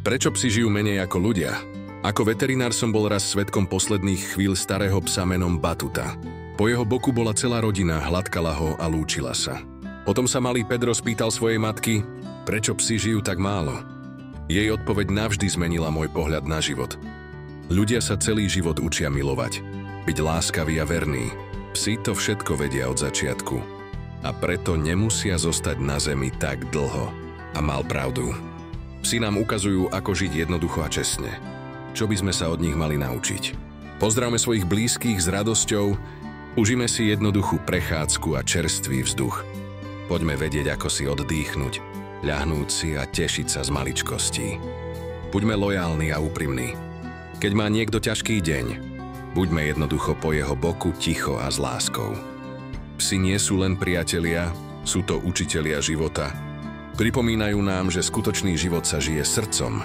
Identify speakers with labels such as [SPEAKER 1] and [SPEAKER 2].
[SPEAKER 1] Prečo psi žijú menej ako ľudia? Ako veterinár som bol raz svedkom posledných chvíľ starého psa menom Batuta. Po jeho boku bola celá rodina, hladkala ho a lúčila sa. Potom sa malý Pedro spýtal svojej matky, prečo psi žijú tak málo. Jej odpoveď navždy zmenila môj pohľad na život. Ľudia sa celý život učia milovať, byť láskaví a verní. Psi to všetko vedia od začiatku. A preto nemusia zostať na zemi tak dlho. A mal pravdu. Psi nám ukazujú, ako žiť jednoducho a čestne. Čo by sme sa od nich mali naučiť? Pozdravme svojich blízkych s radosťou, užime si jednoduchú prechádzku a čerstvý vzduch. Poďme vedieť, ako si oddychnúť, ľahnúť si a tešiť sa z maličkostí. Buďme lojálni a úprimní. Keď má niekto ťažký deň, buďme jednoducho po jeho boku ticho a s láskou. Psi nie sú len priatelia, sú to učitelia života. Pripomínajú nám, že skutočný život sa žije srdcom,